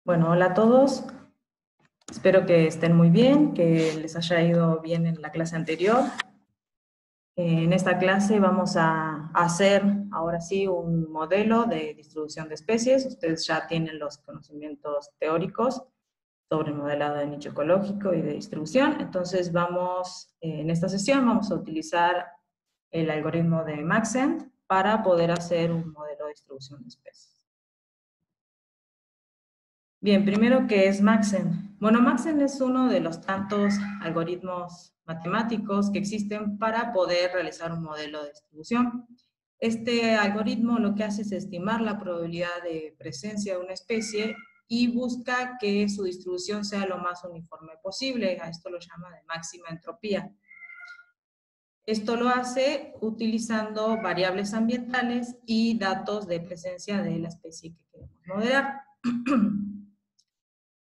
Bueno, hola a todos. Espero que estén muy bien, que les haya ido bien en la clase anterior. En esta clase vamos a hacer ahora sí un modelo de distribución de especies. Ustedes ya tienen los conocimientos teóricos sobre el modelado de nicho ecológico y de distribución. Entonces en esta sesión vamos a utilizar el algoritmo de Maxent para poder hacer un modelo de distribución de especies. Bien, primero, ¿qué es Maxent? Bueno, Maxent es uno de los tantos algoritmos matemáticos que existen para poder realizar un modelo de distribución. Este algoritmo lo que hace es estimar la probabilidad de presencia de una especie y busca que su distribución sea lo más uniforme posible. A esto lo llama de máxima entropía. Esto lo hace utilizando variables ambientales y datos de presencia de la especie que queremos modelar.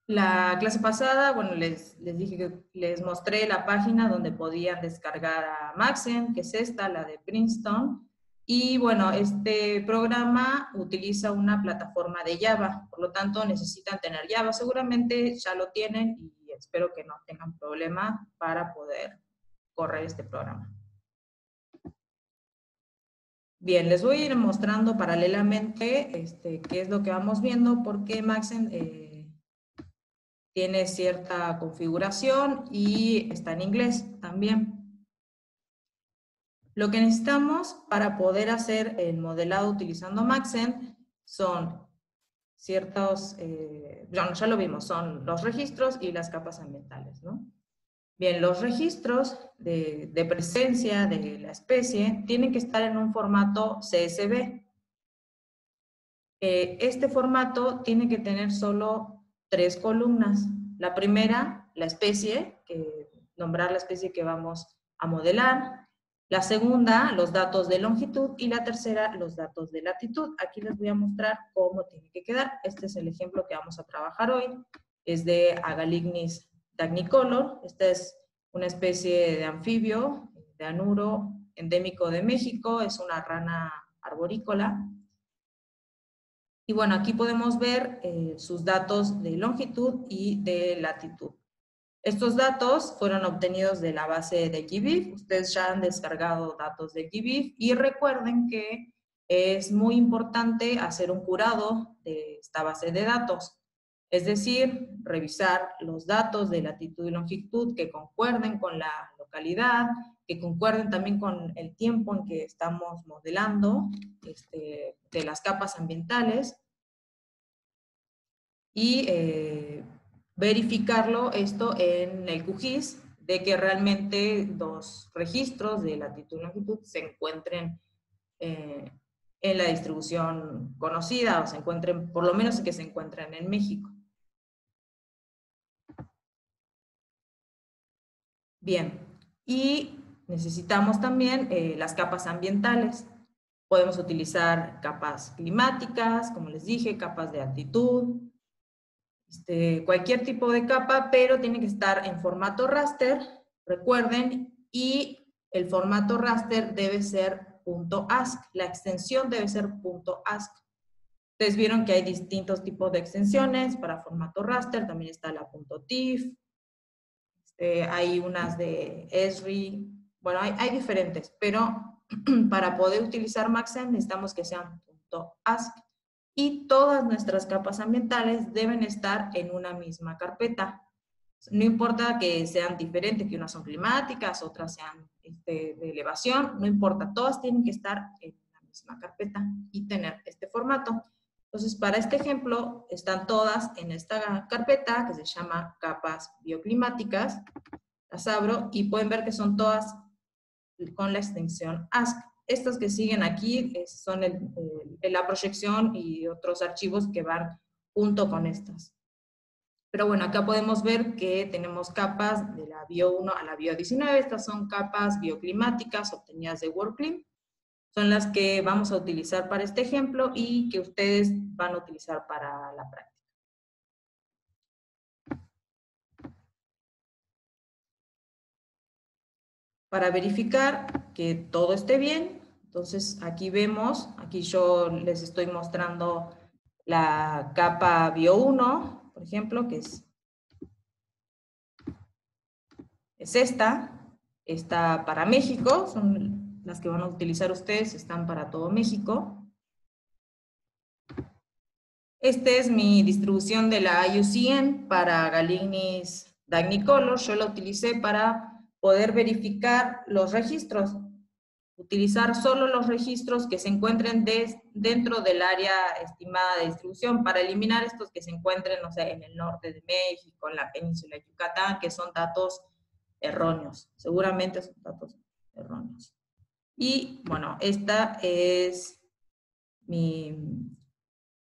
La clase pasada, bueno, les dije que les mostré la página donde podían descargar a Maxent, que es esta, la de Princeton. Y bueno, este programa utiliza una plataforma de Java, por lo tanto necesitan tener Java. Seguramente ya lo tienen y espero que no tengan problema para poder correr este programa. Bien, les voy a ir mostrando paralelamente qué es lo que vamos viendo, porque Maxent tiene cierta configuración y está en inglés también. Lo que necesitamos para poder hacer el modelado utilizando Maxent son ciertos, ya lo vimos, son los registros y las capas ambientales, ¿no? Bien, los registros de presencia de la especie tienen que estar en un formato CSV. Este formato tiene que tener solo 3 columnas. La primera, la especie, nombrar la especie que vamos a modelar. La segunda, los datos de longitud. Y la tercera, los datos de latitud. Aquí les voy a mostrar cómo tiene que quedar. Este es el ejemplo que vamos a trabajar hoy. Es de Agalignis dagnicolor. Esta es una especie de anfibio, de anuro, endémico de México. Es una rana arborícola. Y bueno, aquí podemos ver sus datos de longitud y de latitud. Estos datos fueron obtenidos de la base de GBIF. Ustedes ya han descargado datos de GBIF y recuerden que es muy importante hacer un curado de esta base de datos. Es decir, revisar los datos de latitud y longitud que concuerden con la localidad, que concuerden también con el tiempo en que estamos modelando de las capas ambientales y verificarlo esto en el QGIS de que realmente los registros de latitud y longitud se encuentren en la distribución conocida o se encuentren, por lo menos que se encuentren en México. Bien, y necesitamos también las capas ambientales. Podemos utilizar capas climáticas, como les dije, capas de altitud, cualquier tipo de capa, pero tiene que estar en formato raster, recuerden, y el formato raster debe ser .ask, la extensión debe ser .ask. Ustedes vieron que hay distintos tipos de extensiones para formato raster, también está la .tif, hay unas de Esri, bueno, hay diferentes, pero para poder utilizar Maxent necesitamos que sean .ask y todas nuestras capas ambientales deben estar en una misma carpeta. No importa que sean diferentes, que unas son climáticas, otras sean de elevación, no importa, todas tienen que estar en la misma carpeta y tener este formato. Entonces, para este ejemplo, están todas en esta carpeta que se llama capas bioclimáticas. Las abro y pueden ver que son todas con la extensión ASC. Estas que siguen aquí son la proyección y otros archivos que van junto con estas. Pero bueno, acá podemos ver que tenemos capas de la bio 1 a la bio 19. Estas son capas bioclimáticas obtenidas de WorldClim. Son las que vamos a utilizar para este ejemplo y que ustedes van a utilizar para la práctica. Para verificar que todo esté bien, entonces aquí vemos, aquí yo les estoy mostrando la capa Bio 1, por ejemplo, que es esta para México, son las que van a utilizar ustedes, están para todo México. Esta es mi distribución de la IUCN para Galignis Dagnicolor. Yo la utilicé para poder verificar los registros. Utilizar solo los registros que se encuentren dentro del área estimada de distribución para eliminar estos que se encuentren, no sé, en el norte de México, en la península de Yucatán, que son datos erróneos. Seguramente son datos erróneos. Y bueno,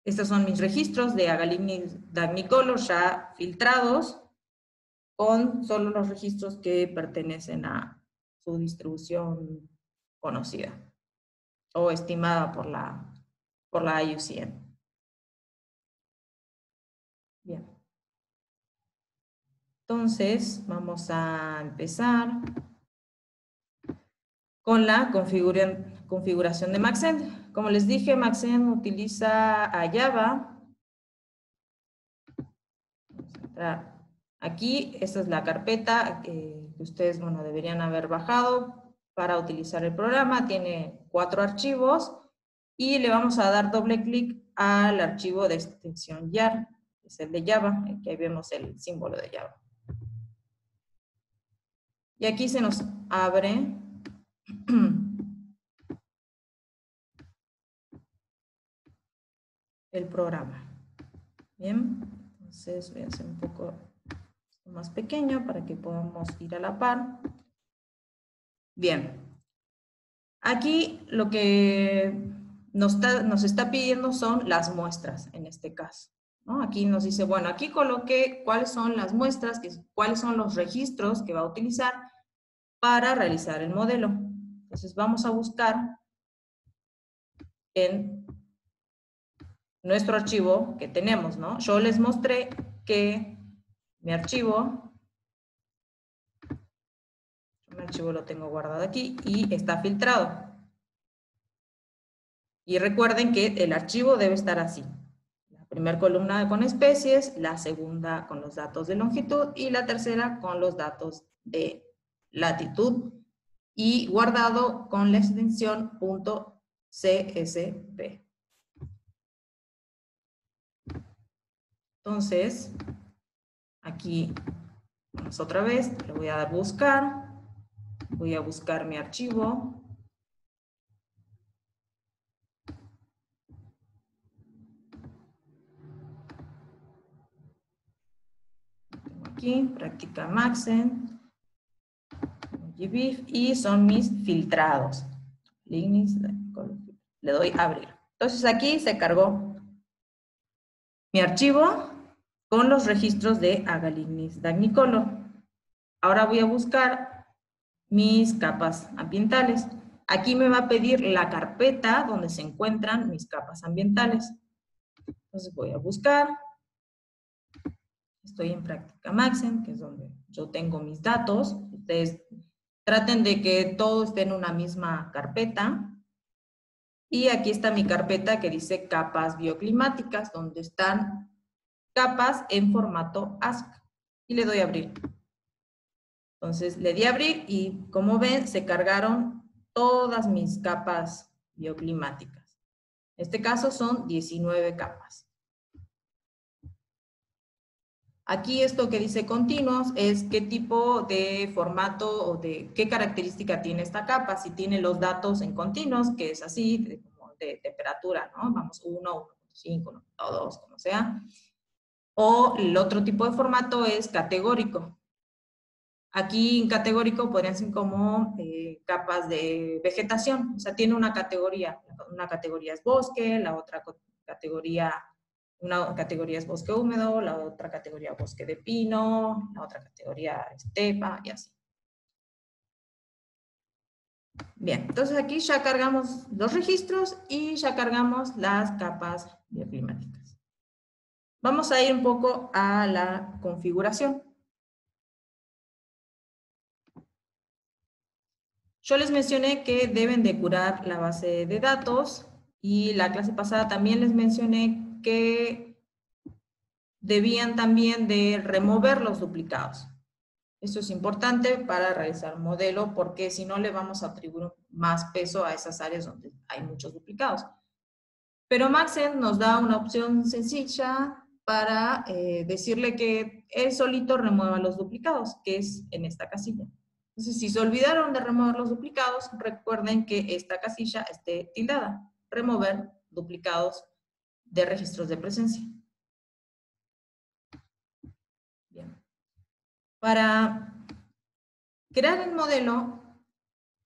estos son mis registros de Agalignis Dagnicolor ya filtrados con solo los registros que pertenecen a su distribución conocida o estimada por la IUCN. Bien. Entonces, vamos a empezar con la configuración de Maxent. Como les dije, Maxent utiliza a Java. Vamos a entrar aquí. Esta es la carpeta que ustedes, bueno, deberían haber bajado para utilizar el programa. Tiene 4 archivos y le vamos a dar doble clic al archivo de extensión YAR, que es el de Java. Aquí ahí vemos el símbolo de Java. Y aquí se nos abre el programa. Bien, entonces voy a hacer un poco más pequeño para que podamos ir a la par. Bien, aquí lo que nos está pidiendo son las muestras en este caso, ¿no? Aquí nos dice, bueno, aquí coloqué cuáles son las muestras, cuáles son los registros que va a utilizar para realizar el modelo. Entonces vamos a buscar en nuestro archivo que tenemos, ¿no? Yo les mostré que mi archivo lo tengo guardado aquí y está filtrado. Y recuerden que el archivo debe estar así. La primera columna con especies, la segunda con los datos de longitud y la tercera con los datos de latitud y guardado con la extensión .csv. Entonces, aquí vamos otra vez, le voy a dar buscar, voy a buscar mi archivo. Tengo aquí, práctica Maxent, GBIF, y son mis filtrados. Le doy a abrir. Entonces aquí se cargó mi archivo con los registros de Agalignis Dagnicolor. Ahora voy a buscar mis capas ambientales. Aquí me va a pedir la carpeta donde se encuentran mis capas ambientales. Entonces voy a buscar. Estoy en práctica Maxent, que es donde yo tengo mis datos. Ustedes traten de que todo esté en una misma carpeta. Y aquí está mi carpeta que dice capas bioclimáticas, donde están capas en formato ASC. Y le doy a abrir. Entonces le di a abrir y como ven se cargaron todas mis capas bioclimáticas. En este caso son 19 capas. Aquí esto que dice continuos es qué tipo de formato o de qué característica tiene esta capa. Si tiene los datos en continuos, que es así, de temperatura, ¿no? Vamos, 1, 1.5, 1.2, como sea. O el otro tipo de formato es categórico. Aquí en categórico podrían ser como capas de vegetación. O sea, tiene una categoría es bosque, la otra categoría... Una categoría es bosque húmedo, la otra categoría bosque de pino, la otra categoría estepa y así. Bien, entonces aquí ya cargamos los registros y ya cargamos las capas bioclimáticas. Vamos a ir un poco a la configuración. Yo les mencioné que deben de curar la base de datos y la clase pasada también les mencioné que debían también de remover los duplicados. Esto es importante para realizar un modelo porque si no le vamos a atribuir más peso a esas áreas donde hay muchos duplicados. Pero Maxent nos da una opción sencilla para decirle que él solito remueva los duplicados, que es en esta casilla. Entonces, si se olvidaron de remover los duplicados, recuerden que esta casilla esté tildada. Remover duplicados de registros de presencia. Bien. Para crear el modelo,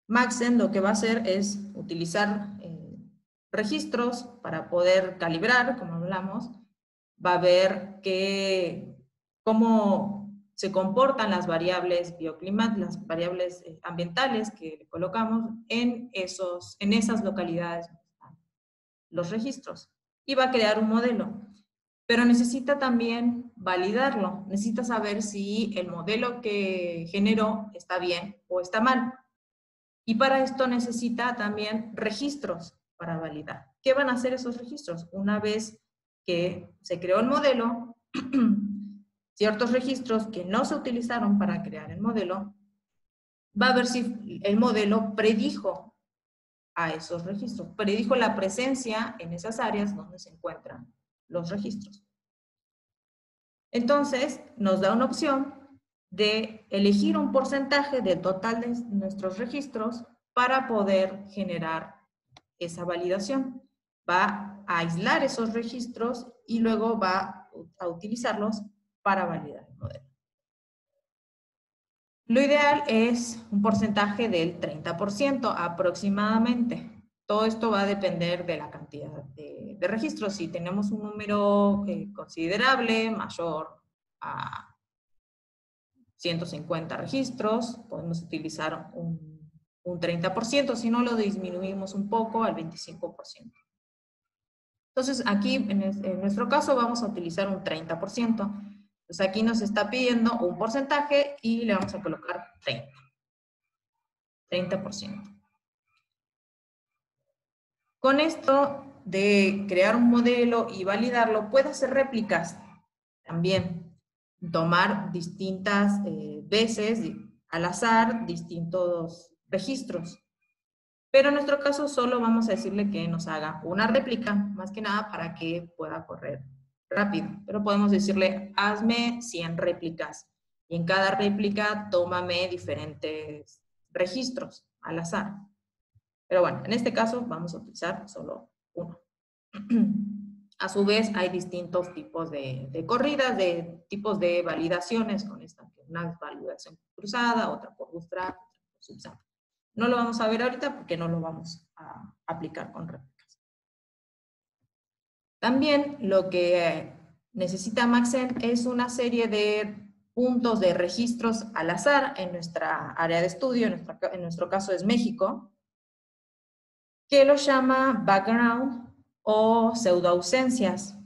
Maxent lo que va a hacer es utilizar registros para poder calibrar, como hablamos. Va a ver cómo se comportan las variables bioclimáticas, las variables ambientales que le colocamos en esas localidades donde están los registros. Y va a crear un modelo. Pero necesita también validarlo. Necesita saber si el modelo que generó está bien o está mal. Y para esto necesita también registros para validar. ¿Qué van a hacer esos registros? Una vez que se creó el modelo, ciertos registros que no se utilizaron para crear el modelo, va a ver si el modelo predijo a esos registros, predijo la presencia en esas áreas donde se encuentran los registros. Entonces, nos da una opción de elegir un porcentaje del total de nuestros registros para poder generar esa validación. Va a aislar esos registros y luego va a utilizarlos para validar el modelo. Lo ideal es un porcentaje del 30% aproximadamente. Todo esto va a depender de la cantidad de registros. Si tenemos un número considerable, mayor a 150 registros, podemos utilizar un 30%, si no lo disminuimos un poco al 25%. Entonces aquí, en nuestro caso, vamos a utilizar un 30%. Entonces aquí nos está pidiendo un porcentaje y le vamos a colocar 30%. Con esto de crear un modelo y validarlo, puede hacer réplicas también. Tomar distintas veces, al azar, distintos registros. Pero en nuestro caso solo vamos a decirle que nos haga una réplica, más que nada para que pueda correr rápido. Pero podemos decirle, hazme 100 réplicas. Y en cada réplica, tómame diferentes registros al azar. Pero bueno, en este caso vamos a utilizar solo uno. A su vez, hay distintos tipos de corridas, de tipos de validaciones con esta. Una validación cruzada, otra por bootstrap, otra por subsample. No lo vamos a ver ahorita porque no lo vamos a aplicar con réplicas. También lo que necesita Maxent es una serie de puntos de registros al azar en nuestra área de estudio, en nuestro caso es México, que lo llama background o pseudoausencias.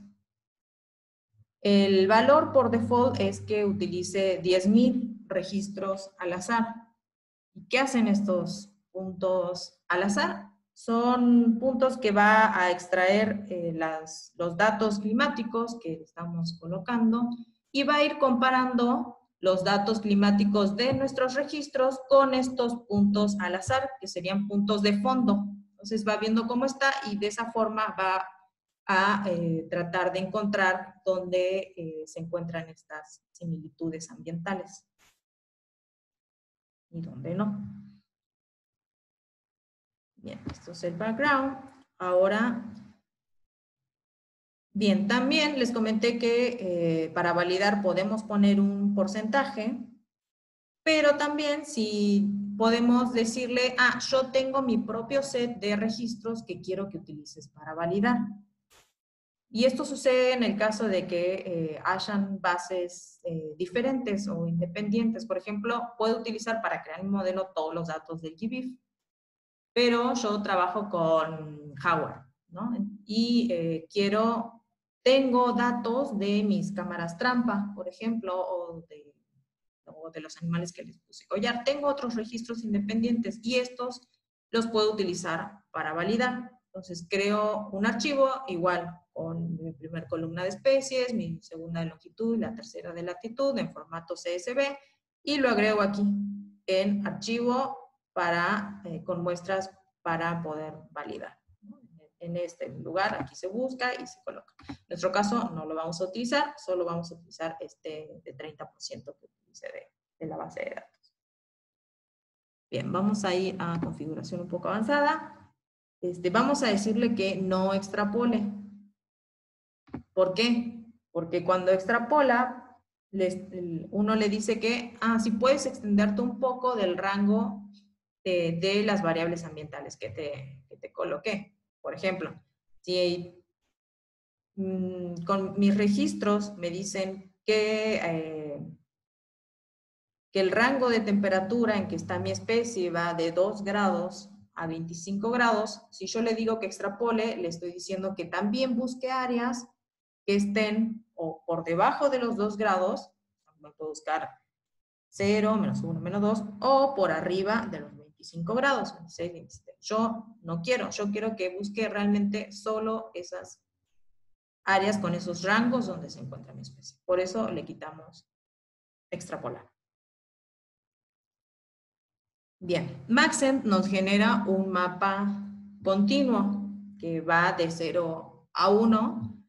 El valor por default es que utilice 10,000 registros al azar. ¿Y qué hacen estos puntos al azar? Son puntos que va a extraer los datos climáticos que estamos colocando y va a ir comparando los datos climáticos de nuestros registros con estos puntos al azar, que serían puntos de fondo. Entonces va viendo cómo está y de esa forma va a tratar de encontrar dónde se encuentran estas similitudes ambientales y dónde no. Bien, esto es el background. Ahora, bien, también les comenté que para validar podemos poner un porcentaje, pero también si podemos decirle, yo tengo mi propio set de registros que quiero que utilices para validar. Y esto sucede en el caso de que hayan bases diferentes o independientes. Por ejemplo, puedo utilizar para crear un modelo todos los datos del GBIF, pero yo trabajo con Howard, ¿no? Y tengo datos de mis cámaras trampa, por ejemplo, o de los animales que les puse collar. Tengo otros registros independientes y estos los puedo utilizar para validar. Entonces creo un archivo igual con mi primera columna de especies, mi segunda de longitud y la tercera de latitud en formato CSV, y lo agrego aquí en archivo para, con muestras para poder validar. En este lugar, aquí se busca y se coloca. En nuestro caso no lo vamos a utilizar, solo vamos a utilizar este de 30% que utilicé de la base de datos. Bien, vamos a ir a configuración un poco avanzada. Vamos a decirle que no extrapole. ¿Por qué? Porque cuando extrapola, uno le dice que, si puedes extenderte un poco del rango de las variables ambientales que te coloqué. Por ejemplo, si con mis registros me dicen que el rango de temperatura en que está mi especie va de 2 grados a 25 grados, si yo le digo que extrapole, le estoy diciendo que también busque áreas que estén o por debajo de los 2 grados, me puedo buscar 0, menos 1, menos 2, o por arriba de los 25 grados, 26, 27. Yo no quiero, yo quiero que busque realmente solo esas áreas con esos rangos donde se encuentra mi especie. Por eso le quitamos extrapolar. Bien, Maxent nos genera un mapa continuo que va de 0 a 1,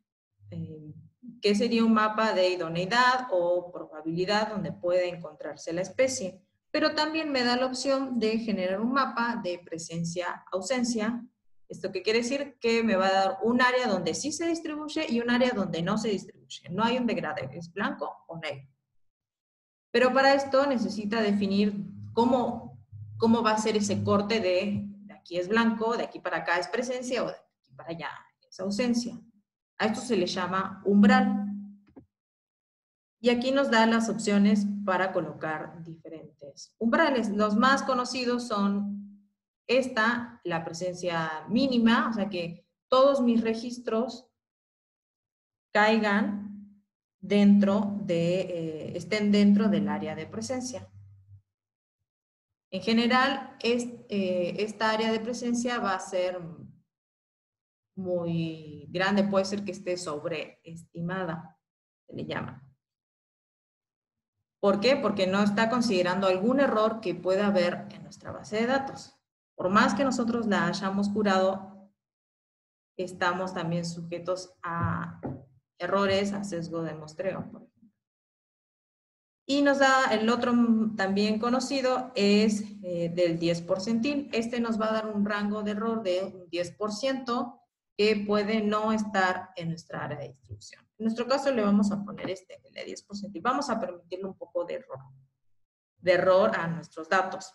que sería un mapa de idoneidad o probabilidad donde puede encontrarse la especie. Pero también me da la opción de generar un mapa de presencia-ausencia. ¿Esto qué quiere decir? Que me va a dar un área donde sí se distribuye y un área donde no se distribuye. No hay un degradé, es blanco o negro. Pero para esto necesita definir cómo va a ser ese corte de aquí es blanco, de aquí para acá es presencia o de aquí para allá es ausencia. A esto se le llama umbral. Y aquí nos da las opciones para colocar diferentes umbrales. Los más conocidos son la presencia mínima, o sea que todos mis registros caigan estén dentro del área de presencia. En general, esta área de presencia va a ser muy grande, puede ser que esté sobreestimada, se le llama. ¿Por qué? Porque no está considerando algún error que pueda haber en nuestra base de datos. Por más que nosotros la hayamos curado, estamos también sujetos a errores, a sesgo de muestreo, por ejemplo. Y nos da el otro también conocido, es del 10%. Este nos va a dar un rango de error de un 10% que puede no estar en nuestra área de distribución. En nuestro caso le vamos a poner el de 10% y vamos a permitirle un poco de error a nuestros datos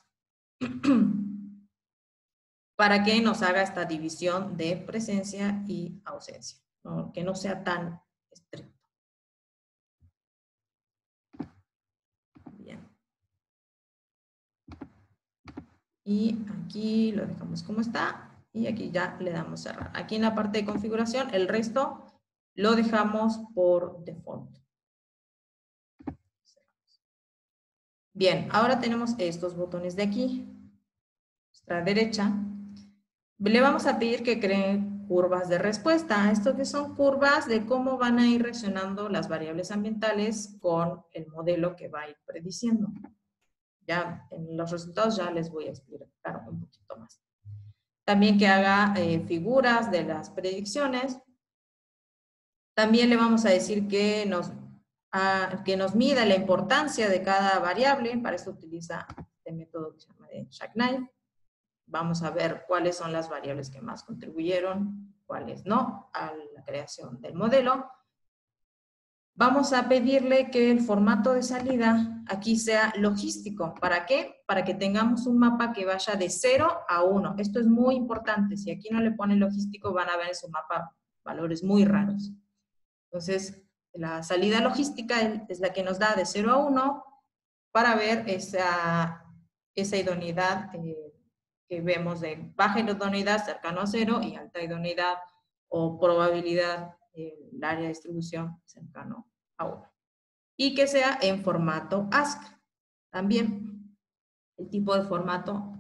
para que nos haga esta división de presencia y ausencia, ¿no? Que no sea tan estricto. Bien. Y aquí lo dejamos como está y aquí ya le damos cerrar. Aquí en la parte de configuración, el resto lo dejamos por default. Bien, ahora tenemos estos botones de aquí. Nuestra derecha. Le vamos a pedir que creen curvas de respuesta. Esto que son curvas de cómo van a ir reaccionando las variables ambientales con el modelo que va a ir prediciendo. Ya en los resultados ya les voy a explicar un poquito más. También que haga figuras de las predicciones. También le vamos a decir que nos mida la importancia de cada variable. Para esto utiliza este método que se llama de jackknife. Vamos a ver cuáles son las variables que más contribuyeron, cuáles no, a la creación del modelo. Vamos a pedirle que el formato de salida aquí sea logístico. ¿Para qué? Para que tengamos un mapa que vaya de 0 a 1. Esto es muy importante. Si aquí no le pone logístico, van a ver en su mapa valores muy raros. Entonces, la salida logística es la que nos da de 0 a 1 para ver esa idoneidad que vemos de baja idoneidad cercano a 0 y alta idoneidad o probabilidad del área de distribución cercano a 1. Y que sea en formato ASC. También el tipo de formato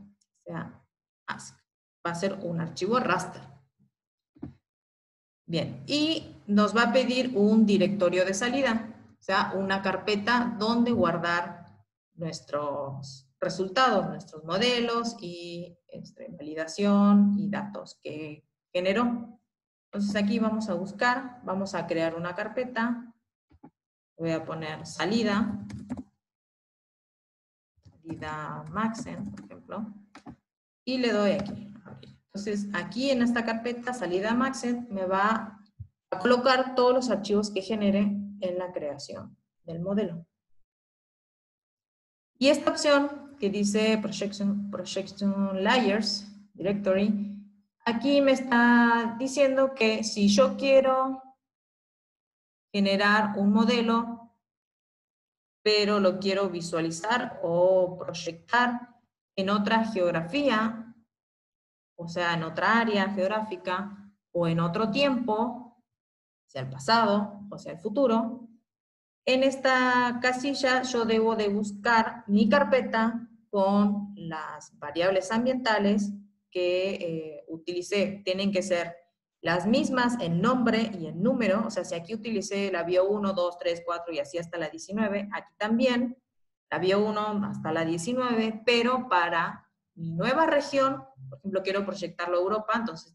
sea ASC. Va a ser un archivo raster. Bien, y nos va a pedir un directorio de salida, o sea, una carpeta donde guardar nuestros resultados, nuestros modelos y validación y datos que generó. Entonces aquí vamos a buscar, vamos a crear una carpeta, voy a poner salida Maxent, por ejemplo, y le doy aquí, abrir. Entonces aquí en esta carpeta salida Maxent me va a colocar todos los archivos que genere en la creación del modelo. Y esta opción que dice Projection Layers Directory, aquí me está diciendo que si yo quiero generar un modelo, pero lo quiero visualizar o proyectar en otra geografía, o sea, en otra área geográfica, o en otro tiempo, sea el pasado o sea el futuro, en esta casilla yo debo de buscar mi carpeta con las variables ambientales que utilicé. Tienen que ser las mismas en nombre y en número, o sea, si aquí utilicé la bio 1, 2, 3, 4 y así hasta la 19, aquí también la bio 1 hasta la 19, pero para mi nueva región, por ejemplo, quiero proyectarlo a Europa, entonces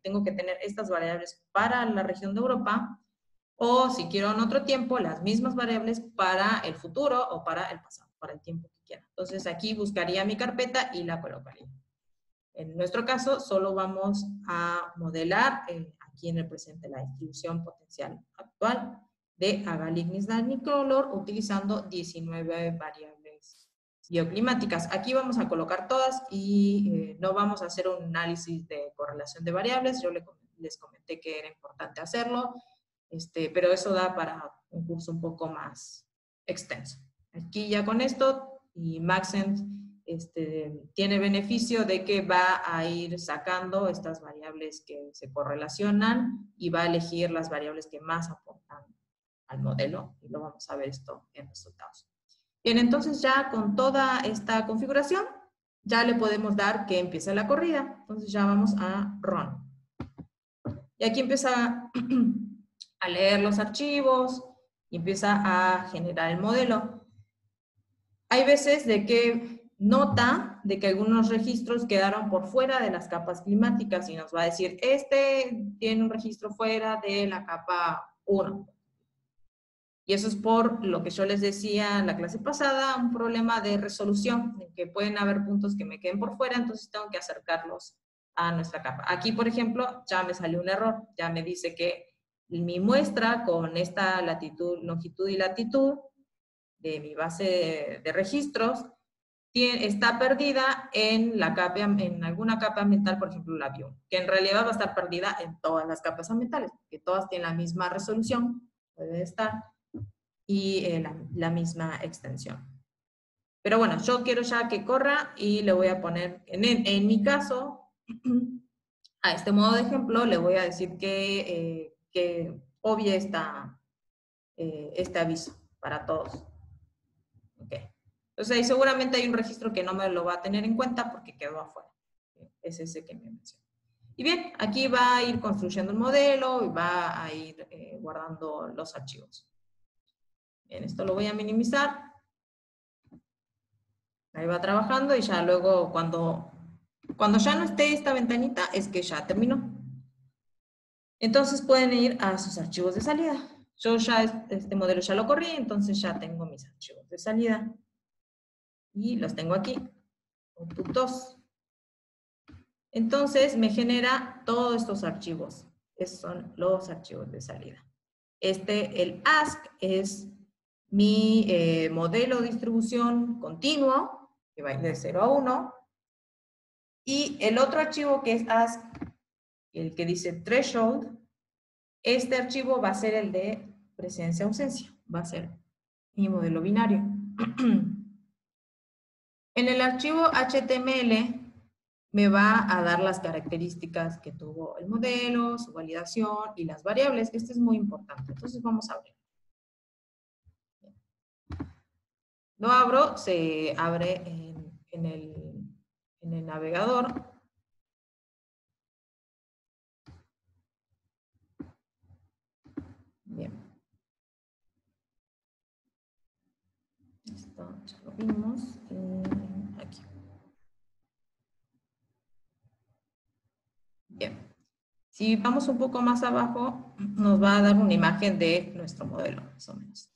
tengo que tener estas variables para la región de Europa, o si quiero en otro tiempo, las mismas variables para el futuro o para el pasado, para el tiempo que quiera. Entonces aquí buscaría mi carpeta y la colocaría. En nuestro caso, solo vamos a modelar aquí en el presente la distribución potencial actual de Agalignis Danicolor utilizando 19 variables bioclimáticas. Aquí vamos a colocar todas y no vamos a hacer un análisis de correlación de variables. Yo les comenté que era importante hacerlo, pero eso da para un curso un poco más extenso. Aquí ya con esto, y Maxent tiene beneficio de que va a ir sacando estas variables que se correlacionan y va a elegir las variables que más aportan al modelo, y lo vamos a ver esto en resultados. Bien, entonces ya con toda esta configuración, ya le podemos dar que empiece la corrida. Entonces ya vamos a Run. Y aquí empieza a leer los archivos y empieza a generar el modelo. Hay veces de que nota de que algunos registros quedaron por fuera de las capas climáticas y nos va a decir, este tiene un registro fuera de la capa 1. Y eso es por lo que yo les decía en la clase pasada, un problema de resolución, de que pueden haber puntos que me queden por fuera, entonces tengo que acercarlos a nuestra capa. Aquí, por ejemplo, ya me salió un error, ya me dice que mi muestra con esta latitud, longitud y latitud de mi base de registros está perdida en la capa, en alguna capa ambiental, por ejemplo la bio, que en realidad va a estar perdida en todas las capas ambientales, que todas tienen la misma resolución, puede estar, y la misma extensión. Pero bueno, yo quiero ya que corra y le voy a poner, en mi caso, a este modo de ejemplo, le voy a decir que obvie este aviso para todos. Okay. Entonces ahí seguramente hay un registro que no me lo va a tener en cuenta porque quedó afuera. Es ese que me mencioné. Y bien, aquí va a ir construyendo el modelo y va a ir guardando los archivos. Bien, esto lo voy a minimizar. Ahí va trabajando y ya luego cuando ya no esté esta ventanita es que ya terminó. Entonces pueden ir a sus archivos de salida. Yo ya este modelo ya lo corrí, entonces ya tengo mis archivos de salida. Y los tengo aquí. Output 2. Entonces me genera todos estos archivos. Esos son los archivos de salida. El ASC es mi modelo de distribución continuo, que va de 0 a 1. Y el otro archivo que es ASC, el que dice threshold, este archivo va a ser el de presencia-ausencia. Va a ser mi modelo binario. En el archivo HTML me va a dar las características que tuvo el modelo, su validación y las variables. Este es muy importante. Entonces vamos a abrir. Lo abro, se abre en el navegador. ya lo vimos. Aquí. Bien. Si vamos un poco más abajo, nos va a dar una imagen de nuestro modelo, más o menos.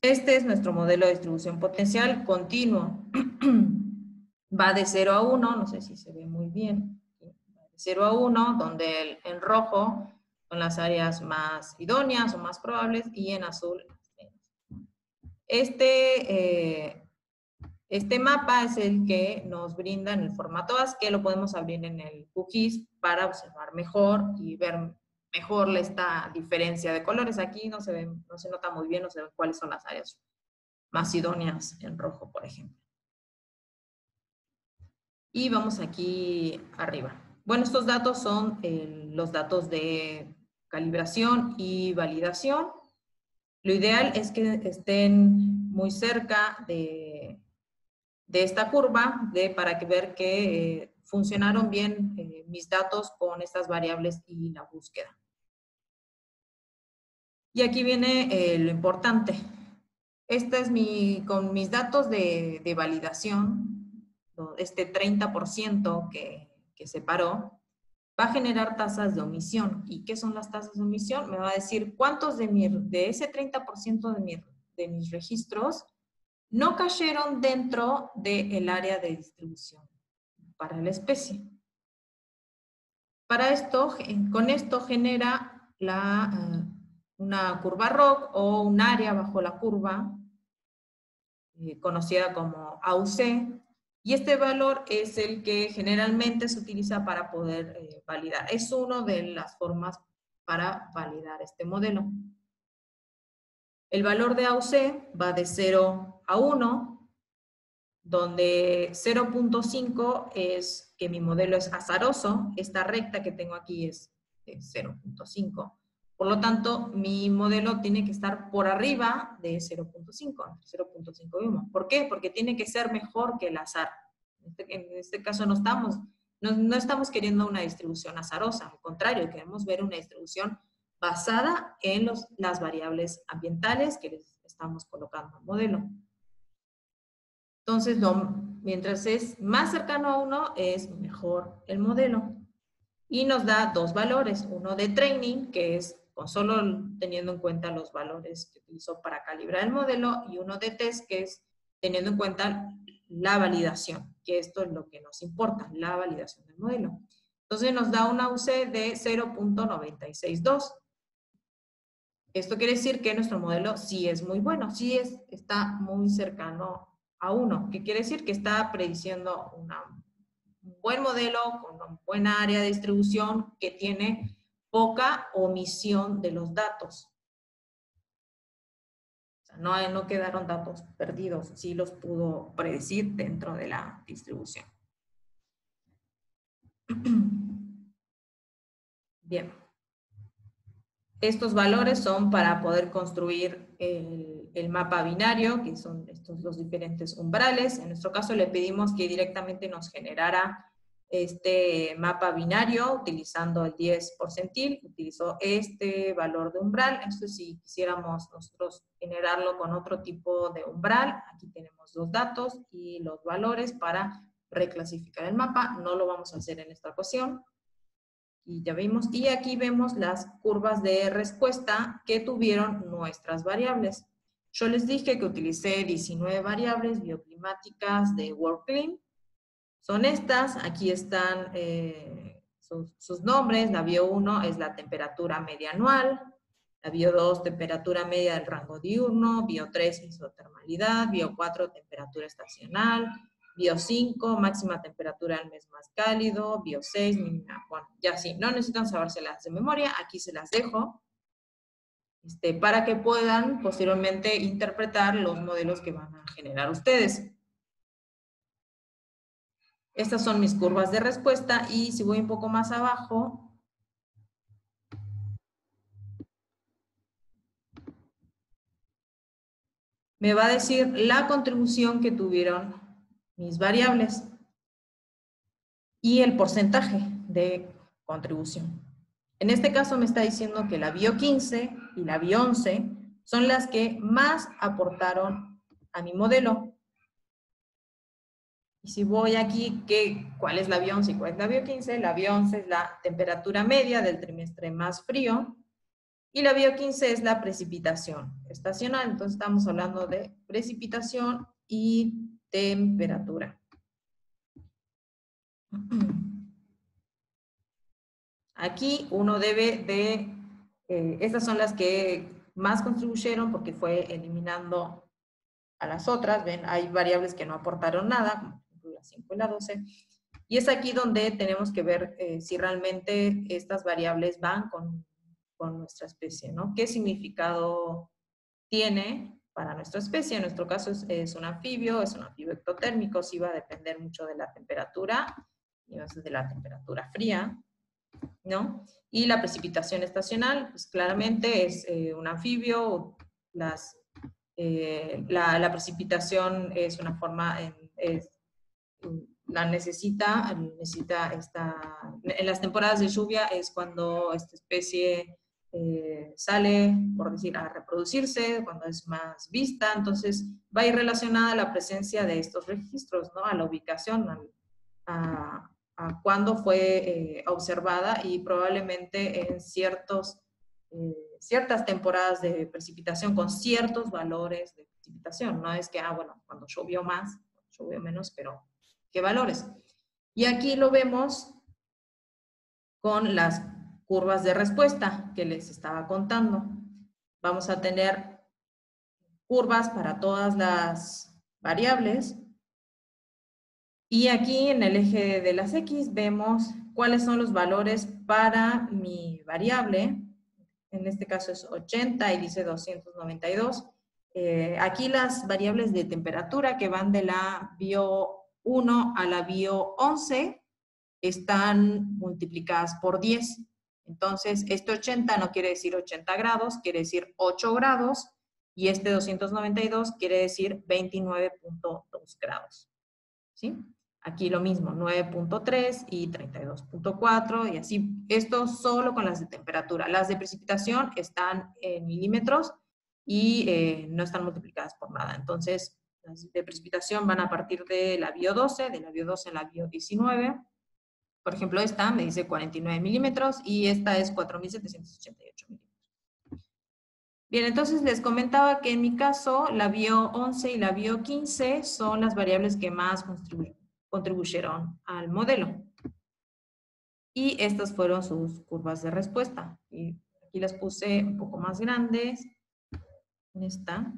Este es nuestro modelo de distribución potencial continuo. Va de 0 a 1, no sé si se ve muy bien. De 0 a 1, donde en rojo son las áreas más idóneas o más probables, y en azul este mapa es el que nos brinda en el formato ASCII, que lo podemos abrir en el QGIS para observar mejor y ver mejor esta diferencia de colores. Aquí no se nota muy bien, no se ven cuáles son las áreas más idóneas en rojo, por ejemplo. Y vamos aquí arriba. Bueno, estos datos son los datos de calibración y validación. Lo ideal es que estén muy cerca de esta curva para ver que funcionaron bien mis datos con estas variables y la búsqueda. Y aquí viene lo importante. Este es con mis datos de validación, este 30% que separó, va a generar tasas de omisión. ¿Y qué son las tasas de omisión? Me va a decir cuántos de ese 30% de mis registros no cayeron dentro del área de distribución para la especie. Para esto, con esto genera una curva ROC o un área bajo la curva, conocida como AUC, y este valor es el que generalmente se utiliza para poder validar. Es una de las formas para validar este modelo. El valor de AUC va de 0 a 1, donde 0.5 es que mi modelo es azaroso. Esta recta que tengo aquí es de 0.5. Por lo tanto, mi modelo tiene que estar por arriba de 0.5, 0.5 y 1. ¿Por qué? Porque tiene que ser mejor que el azar. En este caso no estamos queriendo una distribución azarosa, al contrario, queremos ver una distribución basada en las variables ambientales que les estamos colocando al modelo. Entonces, mientras es más cercano a 1, es mejor el modelo. Y nos da dos valores, uno de training, que es solo teniendo en cuenta los valores que utilizó para calibrar el modelo, y uno de test, que es teniendo en cuenta la validación, que esto es lo que nos importa, la validación del modelo. Entonces nos da una UC de 0.962. Esto quiere decir que nuestro modelo sí es muy bueno, está muy cercano a 1. ¿Qué quiere decir? Que está prediciendo un buen modelo con una buena área de distribución que tiene poca omisión de los datos. O sea, no quedaron datos perdidos, sí los pudo predecir dentro de la distribución. Bien. Estos valores son para poder construir el mapa binario, que son estos dos diferentes umbrales. En nuestro caso le pedimos que directamente nos generara este mapa binario utilizando el 10 porcentil, utilizó este valor de umbral. Esto si quisiéramos nosotros generarlo con otro tipo de umbral, aquí tenemos los datos y los valores para reclasificar el mapa. No lo vamos a hacer en esta ocasión. Y ya vimos, y aquí vemos las curvas de respuesta que tuvieron nuestras variables. Yo les dije que utilicé 19 variables bioclimáticas de WorldClim. Son estas, aquí están sus nombres. La bio1 es la temperatura media anual, la bio2 temperatura media del rango diurno, bio3 isotermalidad, bio4 temperatura estacional, bio5 máxima temperatura del mes más cálido, bio6 mínima, bueno, ya sí, no necesitan sabérselas de memoria, aquí se las dejo, para que puedan posteriormente interpretar los modelos que van a generar ustedes. Estas son mis curvas de respuesta, y si voy un poco más abajo, me va a decir la contribución que tuvieron mis variables y el porcentaje de contribución. En este caso me está diciendo que la bio 15 y la bio 11 son las que más aportaron a mi modelo. Y si voy aquí, ¿cuál es la BIO11 y cuál es la BIO15? La BIO11 es la temperatura media del trimestre más frío y la BIO15 es la precipitación estacional. Entonces estamos hablando de precipitación y temperatura. Aquí uno debe de, estas son las que más contribuyeron porque fue eliminando a las otras. Ven, hay variables que no aportaron nada, como por ejemplo la 5 y la 12. Y es aquí donde tenemos que ver si realmente estas variables van con nuestra especie, ¿no? ¿Qué significado tiene para nuestra especie? En nuestro caso es un anfibio ectotérmico, sí va a depender mucho de la temperatura, y de la temperatura fría, ¿no? Y la precipitación estacional, pues claramente es un anfibio, la precipitación es una forma, necesita en las temporadas de lluvia es cuando esta especie sale, por decir, a reproducirse, cuando es más vista, entonces va a ir relacionada a la presencia de estos registros, ¿no? A la ubicación, a cuándo fue observada y probablemente en ciertas temporadas de precipitación con ciertos valores de precipitación. No es que, bueno, cuando llovió más, llovió menos, pero ¿qué valores? Y aquí lo vemos con las curvas de respuesta que les estaba contando. Vamos a tener curvas para todas las variables. Y aquí en el eje de las X vemos cuáles son los valores para mi variable. En este caso es 80 y dice 292. Aquí las variables de temperatura que van de la bio 1 a la bio 11 están multiplicadas por 10. Entonces, este 80 no quiere decir 80 grados, quiere decir 8 grados, y este 292 quiere decir 29.2 grados. ¿Sí? Aquí lo mismo, 9.3 y 32.4 y así. Esto solo con las de temperatura. Las de precipitación están en milímetros y no están multiplicadas por nada. Entonces, las de precipitación van a partir de la bio 12, de la bio 12 a la bio 19. Por ejemplo, esta me dice 49 milímetros y esta es 4.788 milímetros. Bien, entonces les comentaba que en mi caso la bio 11 y la bio 15 son las variables que más contribuyeron al modelo. Y estas fueron sus curvas de respuesta. Y aquí las puse un poco más grandes. Esta.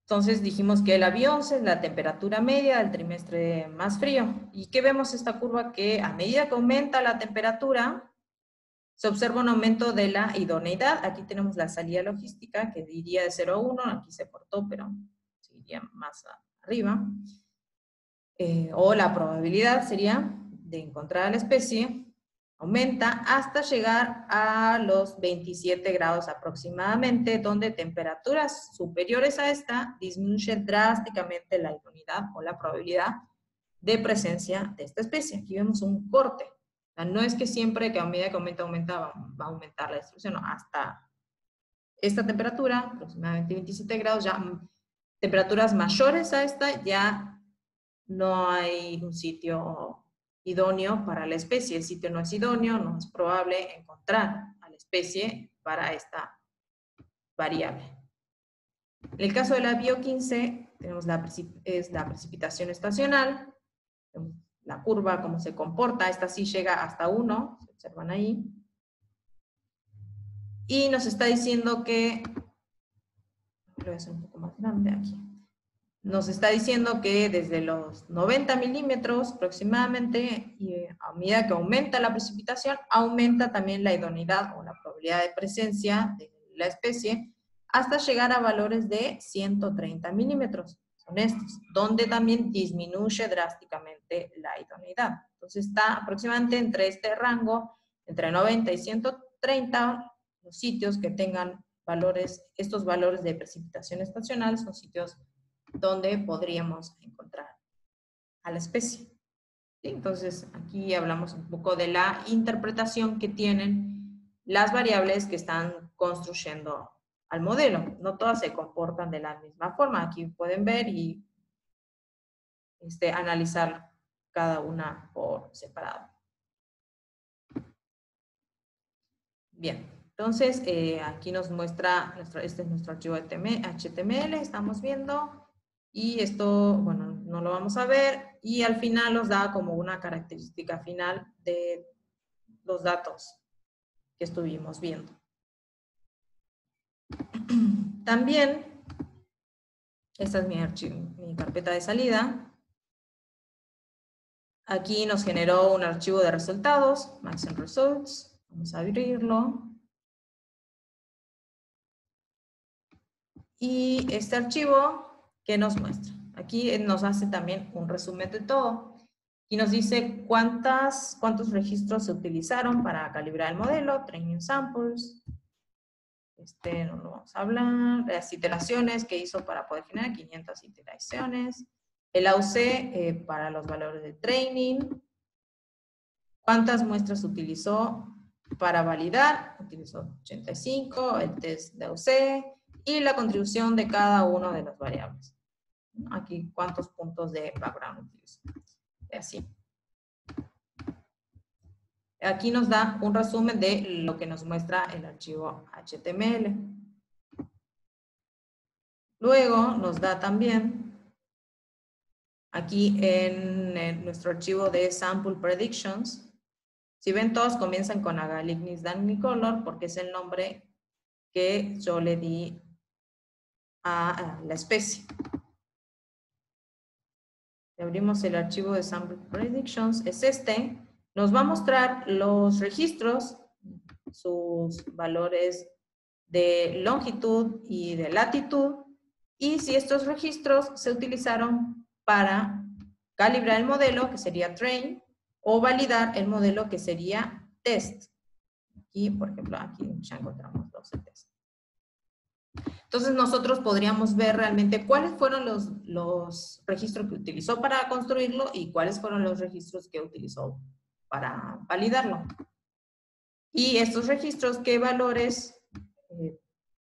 Entonces dijimos que la bio 11 es la temperatura media del trimestre más frío. ¿Y qué vemos esta curva? Que a medida que aumenta la temperatura, se observa un aumento de la idoneidad. Aquí tenemos la salida logística, que iría de 0 a 1. Aquí se cortó, pero seguiría más arriba. O la probabilidad sería de encontrar a la especie, aumenta hasta llegar a los 27 grados aproximadamente, donde temperaturas superiores a esta disminuyen drásticamente la idoneidad o la probabilidad de presencia de esta especie. Aquí vemos un corte. O sea, no es que siempre que a medida que aumenta, va a aumentar la distribución, no, hasta esta temperatura, aproximadamente 27 grados, ya temperaturas mayores a esta, ya no hay un sitio idóneo para la especie. El sitio no es idóneo, no es probable encontrar a la especie para esta variable. En el caso de la bio 15, tenemos la precipitación estacional, la curva, cómo se comporta, esta sí llega hasta 1, se observan ahí. Y nos está diciendo que, lo voy a hacer un poco más grande aquí, nos está diciendo que desde los 90 milímetros aproximadamente, y a medida que aumenta la precipitación, aumenta también la idoneidad o la probabilidad de presencia de la especie, hasta llegar a valores de 130 milímetros, son estos, donde también disminuye drásticamente la idoneidad. Entonces está aproximadamente entre este rango, entre 90 y 130, los sitios que tengan valores, estos valores de precipitación estacional son sitios donde podríamos encontrar a la especie. ¿Sí? Entonces, aquí hablamos un poco de la interpretación que tienen las variables que están construyendo al modelo. No todas se comportan de la misma forma. Aquí pueden ver y analizar cada una por separado. Bien, entonces aquí nos muestra, este es nuestro archivo HTML, estamos viendo, y esto, bueno, no lo vamos a ver, y al final nos da como una característica final de los datos que estuvimos viendo. También, esta es mi carpeta de salida. Aquí nos generó un archivo de resultados, Maxent Results. Vamos a abrirlo. Y este archivo, ¿qué nos muestra? Aquí nos hace también un resumen de todo. Y nos dice cuántos registros se utilizaron para calibrar el modelo, training samples. No lo vamos a hablar. Las iteraciones que hizo para poder generar 500 iteraciones. El AUC para los valores de training. ¿Cuántas muestras utilizó para validar? Utilizó 85, el test de AUC y la contribución de cada uno de las variables. Aquí, ¿cuántos puntos de background utilizó? Y así. Aquí nos da un resumen de lo que nos muestra el archivo HTML. Luego nos da también, aquí en nuestro archivo de Sample Predictions, si ven, todos comienzan con Agalignis Dagnicolor porque es el nombre que yo le di a la especie. Abrimos el archivo de Sample Predictions, es este. Nos va a mostrar los registros, sus valores de longitud y de latitud, y si estos registros se utilizaron para calibrar el modelo, que sería train, o validar el modelo, que sería test. Aquí, por ejemplo, aquí ya encontramos los test. Entonces nosotros podríamos ver realmente cuáles fueron los registros que utilizó para construirlo y cuáles fueron los registros que utilizó para validarlo. Y estos registros, qué valores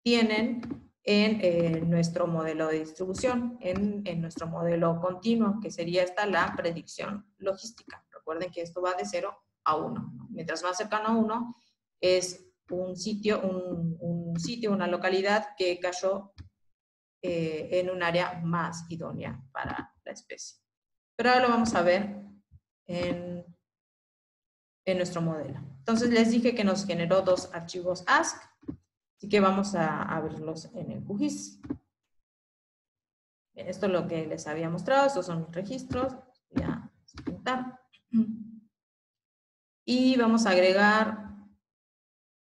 tienen en nuestro modelo de distribución, en nuestro modelo continuo, que sería esta la predicción logística. Recuerden que esto va de 0 a 1. Mientras más cercano a 1 es un sitio, una localidad que cayó en un área más idónea para la especie. Pero ahora lo vamos a ver en nuestro modelo. Entonces les dije que nos generó dos archivos ASC, así que vamos a abrirlos en el QGIS. Bien, esto es lo que les había mostrado, estos son mis registros. Voy a pintar. Y vamos a agregar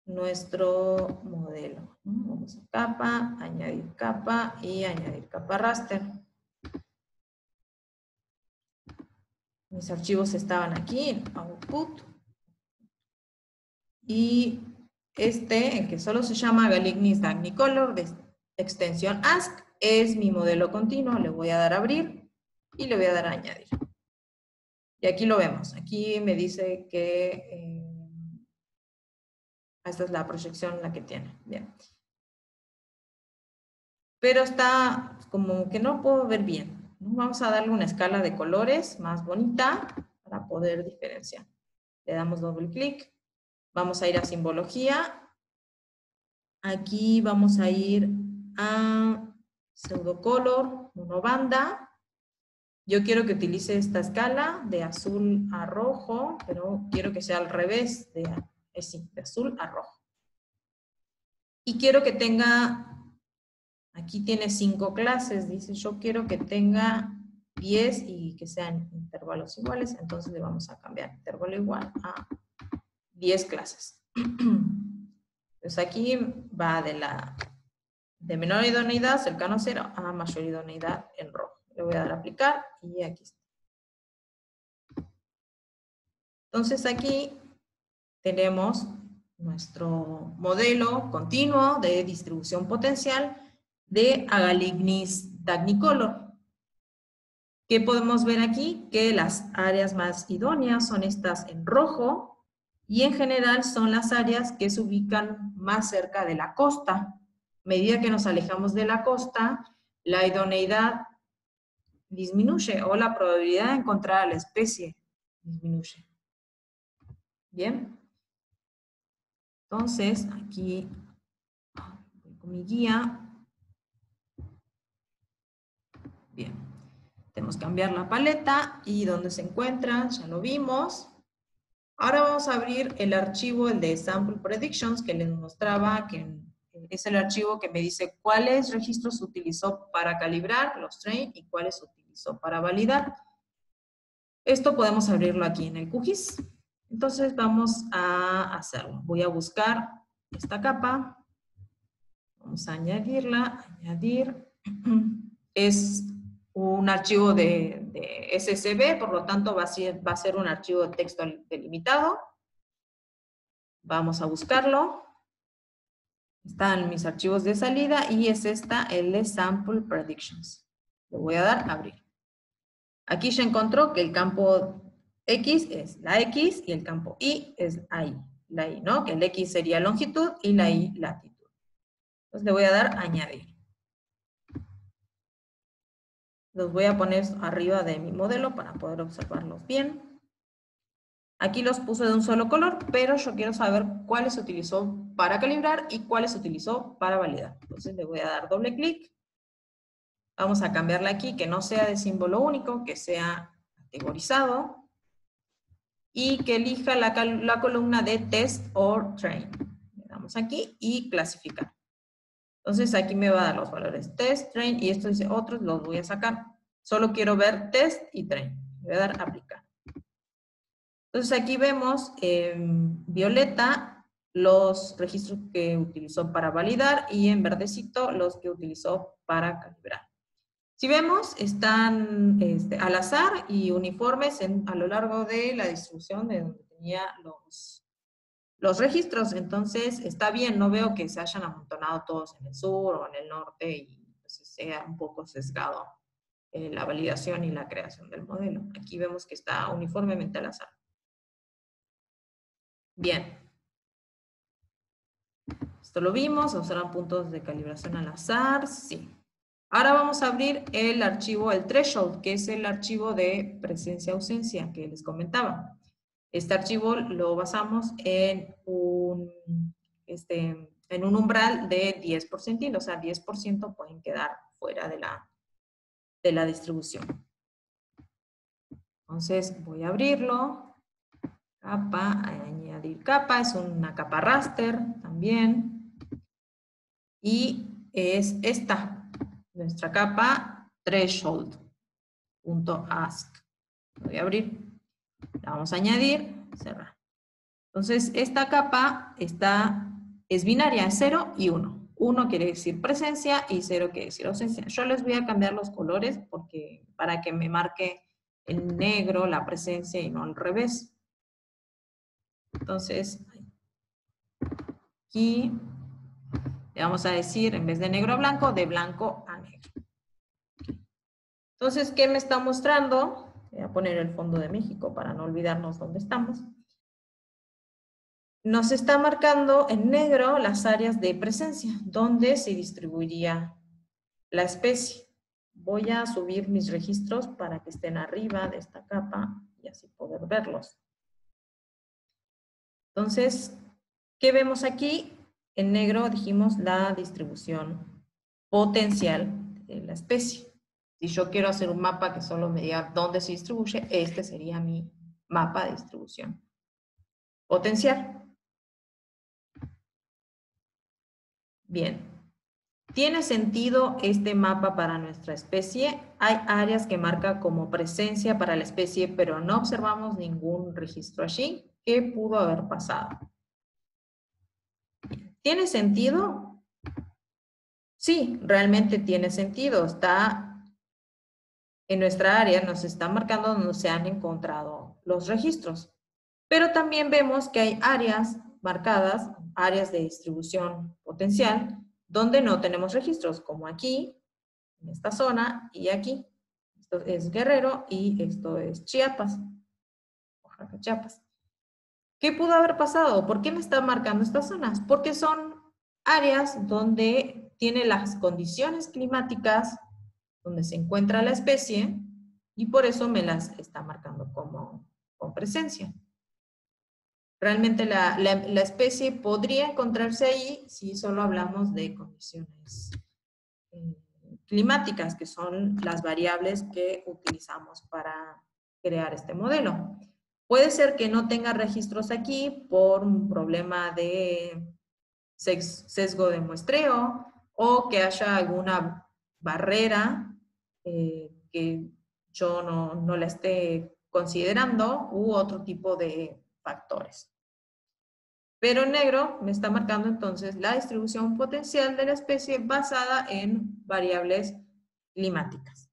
nuestro modelo. Vamos a capa, añadir capa y añadir capa raster. Mis archivos estaban aquí en output. Y el que solo se llama Agalignis Dagnicolor, de extensión ASC, es mi modelo continuo. Le voy a dar a abrir y le voy a dar a añadir. Y aquí lo vemos. Aquí me dice que esta es la proyección la que tiene. Bien. Pero está como que no puedo ver bien. Vamos a darle una escala de colores más bonita para poder diferenciar. Le damos doble clic. Vamos a ir a simbología. Aquí vamos a ir a pseudocolor, monobanda. Yo quiero que utilice esta escala de azul a rojo, pero quiero que sea al revés, de azul a rojo. Y quiero que tenga, aquí tiene 5 clases, dice, yo quiero que tenga 10 y que sean intervalos iguales, entonces le vamos a cambiar intervalo igual a 10 clases. Entonces aquí va de menor idoneidad, cercano a 0, a mayor idoneidad en rojo. Le voy a dar a aplicar y aquí está. Entonces aquí tenemos nuestro modelo continuo de distribución potencial de Agalignis Dagnicolor. ¿Qué podemos ver aquí? Que las áreas más idóneas son estas en rojo y en general son las áreas que se ubican más cerca de la costa. medida que nos alejamos de la costa, la idoneidad disminuye o la probabilidad de encontrar a la especie disminuye. Bien. Entonces, aquí voy con mi guía. Bien. Tenemos que cambiar la paleta y dónde se encuentra, ya lo vimos. Ahora vamos a abrir el archivo, el de Sample Predictions, que les mostraba, que es el archivo que me dice cuáles registros utilizó para calibrar los train y cuáles utilizó para validar. Esto podemos abrirlo aquí en el QGIS. Entonces vamos a hacerlo. Voy a buscar esta capa. Vamos a añadirla, añadir. Es un archivo de SSB, por lo tanto va a ser un archivo de texto delimitado. Vamos a buscarlo. Están mis archivos de salida y es esta, el de Sample Predictions. Le voy a dar a abrir. Aquí ya encontró que el campo X es la X y el campo Y es la Y, ¿no? Que el X sería longitud y la Y latitud. Entonces le voy a dar a añadir. Los voy a poner arriba de mi modelo para poder observarlos bien. Aquí los puse de un solo color, pero yo quiero saber cuáles se utilizó para calibrar y cuáles se utilizó para validar. Entonces le voy a dar doble clic. Vamos a cambiarla aquí, que no sea de símbolo único, que sea categorizado. Y que elija la columna de Test or Train. Le damos aquí y clasificar. Entonces aquí me va a dar los valores Test, Train, y esto dice otros, los voy a sacar. Solo quiero ver Test y Train. Le voy a dar Aplicar. Entonces aquí vemos en violeta los registros que utilizó para validar y en verdecito los que utilizó para calibrar. Si vemos, están al azar y uniformes a lo largo de la distribución de donde tenía los registros. Entonces está bien, no veo que se hayan amontonado todos en el sur o en el norte y pues, sea un poco sesgado la validación y la creación del modelo. Aquí vemos que está uniformemente al azar. Bien. Esto lo vimos, observan puntos de calibración al azar, sí. Ahora vamos a abrir el archivo, el threshold, que es el archivo de presencia-ausencia que les comentaba. Este archivo lo basamos en un umbral de 10%, o sea, 10% pueden quedar fuera de la distribución. Entonces voy a abrirlo. Capa, añadir capa, es una capa raster también. Y es esta, nuestra capa threshold.ask. Voy a abrir, la vamos a añadir, cerrar. Entonces, esta capa es binaria, 0 y 1. 1 quiere decir presencia y 0 quiere decir ausencia. Yo les voy a cambiar los colores para que me marque en negro la presencia y no al revés. Entonces, aquí le vamos a decir, en vez de negro a blanco, de blanco a negro. Entonces, ¿qué me está mostrando? Voy a poner el fondo de México para no olvidarnos dónde estamos. Nos está marcando en negro las áreas de presencia, donde se distribuiría la especie. Voy a subir mis registros para que estén arriba de esta capa y así poder verlos. Entonces, ¿qué vemos aquí? En negro dijimos la distribución potencial de la especie. Si yo quiero hacer un mapa que solo me diga dónde se distribuye, este sería mi mapa de distribución potencial. Bien. ¿Tiene sentido este mapa para nuestra especie? Hay áreas que marca como presencia para la especie, pero no observamos ningún registro allí. ¿Qué pudo haber pasado? ¿Tiene sentido? Sí, realmente tiene sentido. Está en nuestra área, nos está marcando donde se han encontrado los registros. Pero también vemos que hay áreas marcadas, áreas de distribución potencial, donde no tenemos registros, como aquí, en esta zona, y aquí. Esto es Guerrero y esto es Chiapas, Oaxaca, Chiapas. ¿Qué pudo haber pasado? ¿Por qué me están marcando estas zonas? Porque son áreas donde tiene las condiciones climáticas donde se encuentra la especie y por eso me las está marcando como con presencia. Realmente la especie podría encontrarse ahí si solo hablamos de condiciones climáticas, que son las variables que utilizamos para crear este modelo. Puede ser que no tenga registros aquí por un problema de sesgo de muestreo o que haya alguna barrera que yo no la esté considerando u otro tipo de factores. Pero en negro me está marcando entonces la distribución potencial de la especie basada en variables climáticas.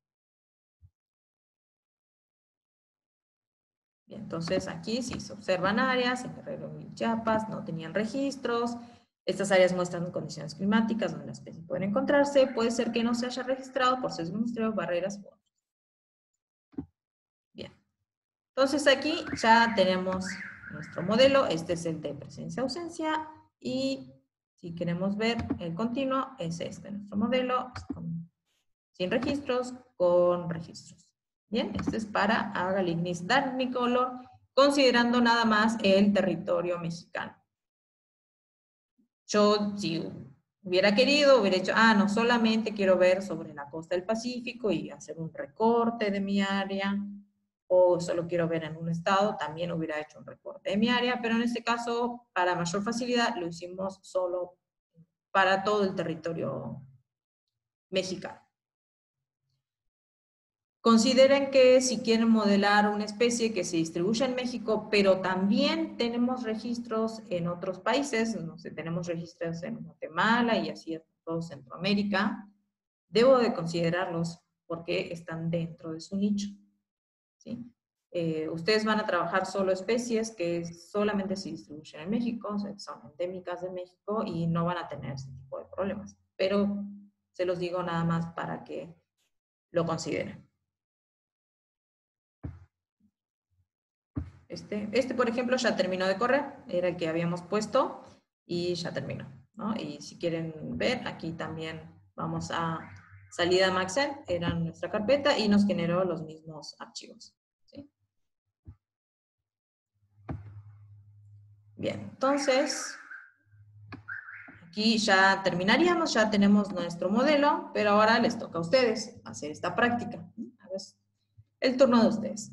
Bien, entonces aquí sí se observan áreas, en Guerrero y Chiapas no tenían registros. Estas áreas muestran condiciones climáticas donde la especie puede encontrarse. Puede ser que no se haya registrado por sesgo de muestreo, barreras u otros. Bien, entonces aquí ya tenemos nuestro modelo. Este es el de presencia-ausencia y si queremos ver el continuo, es este nuestro modelo, sin registros, con registros. Bien, este es para Agalignis danicolor, considerando nada más el territorio mexicano. Yo, si hubiera querido, hubiera hecho, no solamente quiero ver sobre la costa del Pacífico y hacer un recorte de mi área, o solo quiero ver en un estado, también hubiera hecho un recorte de mi área, pero en este caso, para mayor facilidad, lo hicimos solo para todo el territorio mexicano. Consideren que si quieren modelar una especie que se distribuye en México, pero también tenemos registros en otros países, no sé, tenemos registros en Guatemala y así en todo Centroamérica, debo de considerarlos porque están dentro de su nicho, ¿sí? Ustedes van a trabajar solo especies que solamente se distribuyen en México, o sea, son endémicas de México y no van a tener ese tipo de problemas. Pero se los digo nada más para que lo consideren. Este, por ejemplo, ya terminó de correr, era el que habíamos puesto y ya terminó, ¿no? Y si quieren ver, aquí también vamos a salida Maxent, era nuestra carpeta y nos generó los mismos archivos, ¿sí? Bien, entonces, aquí ya terminaríamos, ya tenemos nuestro modelo, pero ahora les toca a ustedes hacer esta práctica. A ver, el turno de ustedes.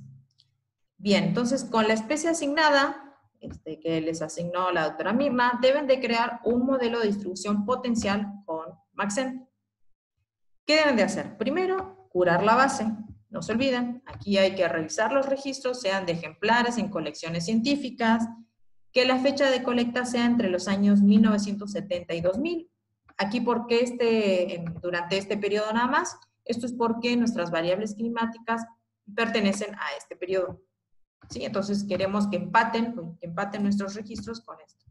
Bien, entonces con la especie asignada, que les asignó la doctora Mirna, deben de crear un modelo de distribución potencial con Maxent. ¿Qué deben de hacer? Primero, curar la base. No se olviden, aquí hay que revisar los registros, sean de ejemplares en colecciones científicas, que la fecha de colecta sea entre los años 1970 y 2000. Aquí, ¿por qué durante este periodo nada más? Esto es porque nuestras variables climáticas pertenecen a este periodo. ¿Sí? Entonces queremos que empaten nuestros registros con esto.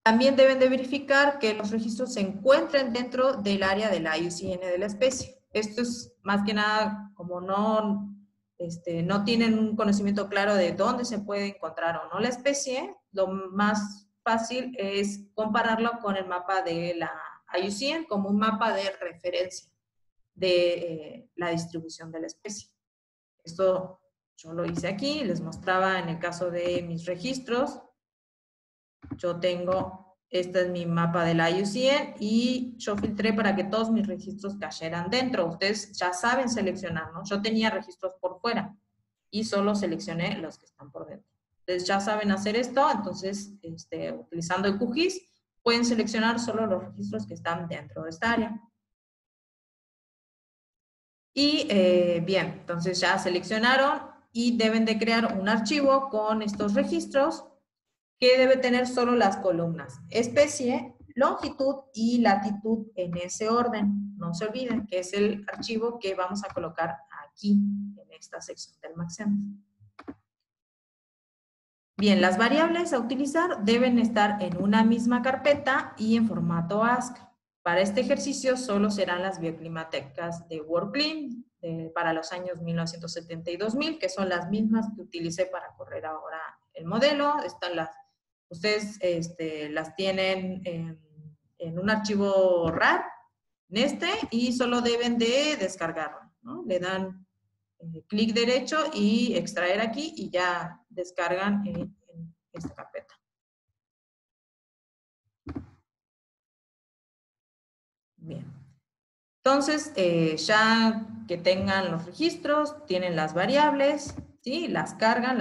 También deben de verificar que los registros se encuentren dentro del área de la IUCN de la especie. Esto es más que nada como no tienen un conocimiento claro de dónde se puede encontrar o no la especie, lo más fácil es compararlo con el mapa de la IUCN como un mapa de referencia de la distribución de la especie. Esto yo lo hice aquí, les mostraba en el caso de mis registros. Yo tengo, este es mi mapa de la IUCN y yo filtré para que todos mis registros cayeran dentro. Ustedes ya saben seleccionar, ¿no? Yo tenía registros por fuera y solo seleccioné los que están por dentro. Ustedes ya saben hacer esto, entonces utilizando el QGIS pueden seleccionar solo los registros que están dentro de esta área. Y bien, entonces ya seleccionaron y deben de crear un archivo con estos registros que debe tener solo las columnas especie, longitud y latitud en ese orden. No se olviden que es el archivo que vamos a colocar aquí en esta sección del Maxent. Bien, las variables a utilizar deben estar en una misma carpeta y en formato ASC. Para este ejercicio solo serán las bioclimáticas de WorldClim para los años 1970 y 2000, que son las mismas que utilicé para correr ahora el modelo. Están ustedes las tienen en en un archivo RAR, y solo deben de descargarlo, ¿no? Le dan clic derecho y extraer aquí y ya descargan en esta carpeta. Bien. Entonces, ya que tengan los registros, tienen las variables, ¿sí? Las cargan,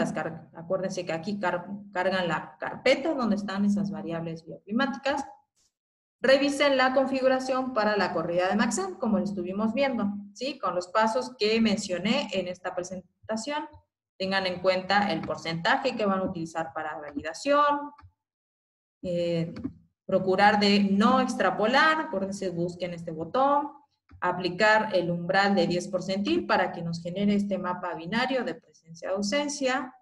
acuérdense que aquí cargan la carpeta donde están esas variables bioclimáticas. Revisen la configuración para la corrida de Maxent, como lo estuvimos viendo, ¿sí? Con los pasos que mencioné en esta presentación. Tengan en cuenta el porcentaje que van a utilizar para validación, procurar de no extrapolar, acuérdense, busquen este botón, aplicar el umbral de 10% para que nos genere este mapa binario de presencia-ausencia,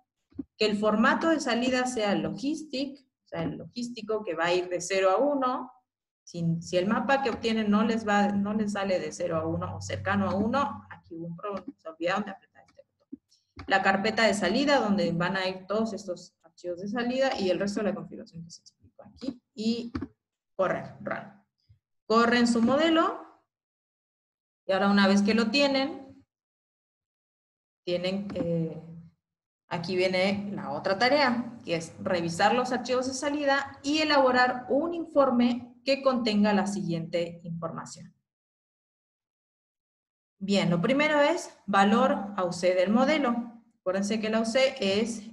que el formato de salida sea el logistic, o sea, el logístico que va a ir de 0 a 1, si el mapa que obtienen no les sale de 0 a 1 o cercano a 1, aquí hubo un problema, se olvidaron de apretar este botón. La carpeta de salida, donde van a ir todos estos archivos de salida y el resto de la configuración que se explicó aquí. Y correr, run. Corren su modelo y ahora una vez que lo tienen, aquí viene la otra tarea, que es revisar los archivos de salida y elaborar un informe que contenga la siguiente información. Bien, lo primero es valor AUC del modelo. Acuérdense que el AUC es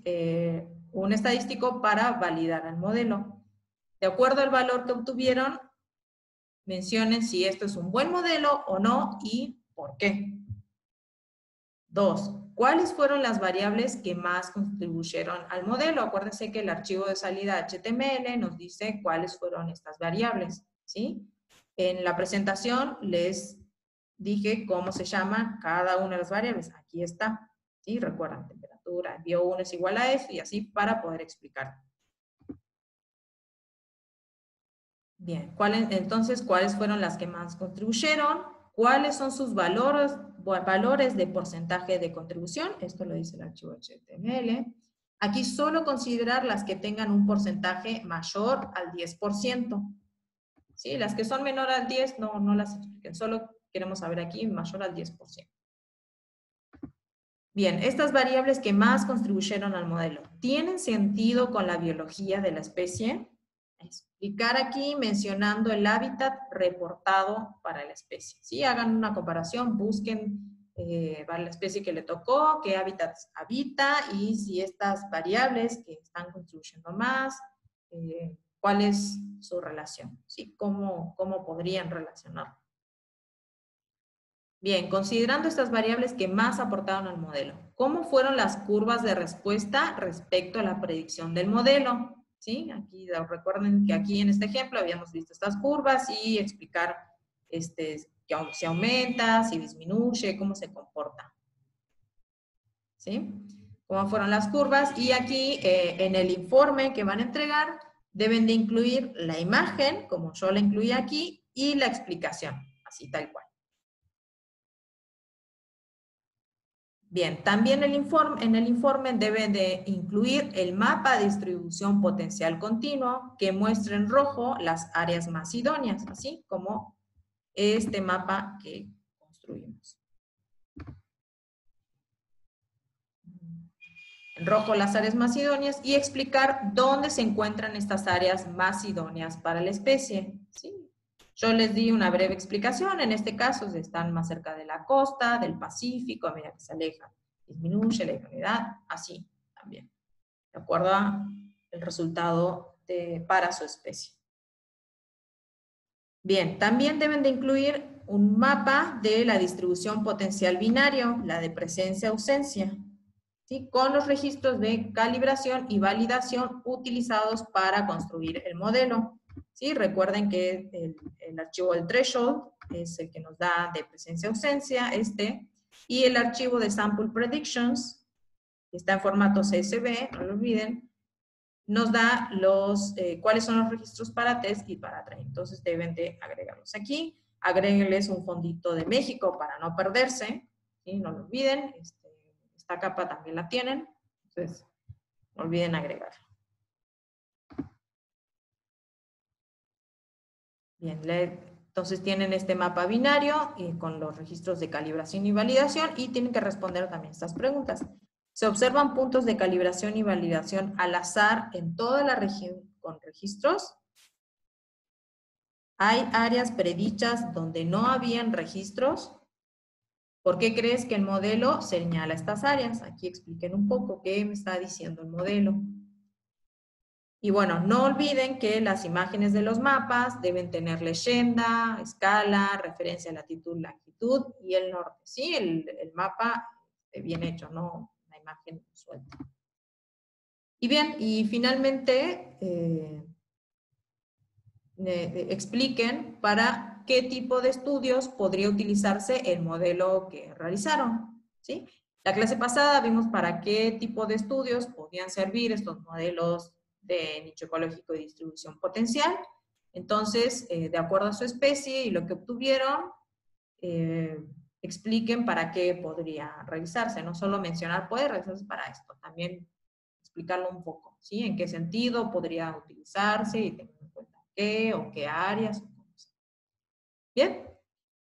un estadístico para validar el modelo. De acuerdo al valor que obtuvieron, mencionen si esto es un buen modelo o no y por qué. 2. ¿Cuáles fueron las variables que más contribuyeron al modelo? Acuérdense que el archivo de salida HTML nos dice cuáles fueron estas variables, ¿sí? En la presentación les dije cómo se llama cada una de las variables. Aquí está, ¿sí? Recuerdan, temperatura, bio1 es igual a F y así para poder explicar. Bien, entonces, ¿cuáles fueron las que más contribuyeron? ¿Cuáles son sus valores de porcentaje de contribución? Esto lo dice el archivo HTML. Aquí solo considerar las que tengan un porcentaje mayor al 10%. ¿Sí? Las que son menor al 10 no las expliquen, solo queremos saber aquí mayor al 10%. Bien, estas variables que más contribuyeron al modelo, ¿tienen sentido con la biología de la especie? Explicar aquí mencionando el hábitat reportado para la especie. ¿Sí? Hagan una comparación, busquen para la especie que le tocó, qué hábitats habita y si estas variables que están contribuyendo más, cuál es su relación, ¿sí? ¿Cómo podrían relacionarlo? Bien, considerando estas variables que más aportaron al modelo, ¿cómo fueron las curvas de respuesta respecto a la predicción del modelo? ¿Sí? Aquí recuerden que aquí en este ejemplo habíamos visto estas curvas y explicar si aumenta, si disminuye, cómo se comporta. ¿Sí? ¿Cómo fueron las curvas? Y aquí en el informe que van a entregar deben de incluir la imagen, como yo la incluí aquí, y la explicación, así tal cual. Bien, también en el informe debe de incluir el mapa de distribución potencial continuo que muestra en rojo las áreas más idóneas, así como este mapa que construimos. En rojo las áreas más idóneas y explicar dónde se encuentran estas áreas más idóneas para la especie. ¿Sí? Yo les di una breve explicación, en este caso están más cerca de la costa, del Pacífico, a medida que se alejan. Disminuye la idoneidad, así también, de acuerdo al resultado para su especie. Bien, también deben de incluir un mapa de la distribución potencial binario, la de presencia-ausencia, ¿sí? Con los registros de calibración y validación utilizados para construir el modelo. ¿Sí? Recuerden que el archivo del threshold es el que nos da de presencia-ausencia, y el archivo de sample predictions, que está en formato CSV, no lo olviden, nos da cuáles son los registros para test y para train. Entonces deben de agregarlos aquí. Agréguenles un fondito de México para no perderse, ¿sí? No lo olviden. Esta capa también la tienen, entonces no olviden agregarla. Bien, entonces tienen este mapa binario con los registros de calibración y validación y tienen que responder también estas preguntas. ¿Se observan puntos de calibración y validación al azar en toda la región con registros? ¿Hay áreas predichas donde no habían registros? ¿Por qué crees que el modelo señala estas áreas? Aquí expliquen un poco qué me está diciendo el modelo. Y bueno, no olviden que las imágenes de los mapas deben tener leyenda, escala, referencia a latitud, longitud y el norte. ¿Sí? El mapa bien hecho, no una imagen suelta. Y bien, y finalmente expliquen para qué tipo de estudios podría utilizarse el modelo que realizaron. ¿Sí? La clase pasada vimos para qué tipo de estudios podían servir estos modelos de nicho ecológico y distribución potencial. Entonces, de acuerdo a su especie y lo que obtuvieron, expliquen para qué podría realizarse. No solo mencionar puede realizarse para esto, también explicarlo un poco, ¿sí? En qué sentido podría utilizarse y tener en cuenta qué o qué áreas. Bien,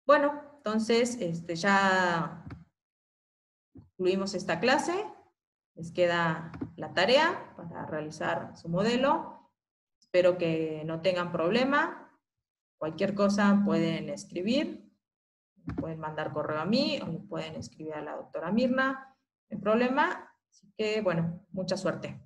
bueno, entonces ya concluimos esta clase. Les queda la tarea para realizar su modelo. Espero que no tengan problema. Cualquier cosa pueden escribir, pueden mandar correo a mí o pueden escribir a la doctora Mirna, no hay problema. Así que, bueno, mucha suerte.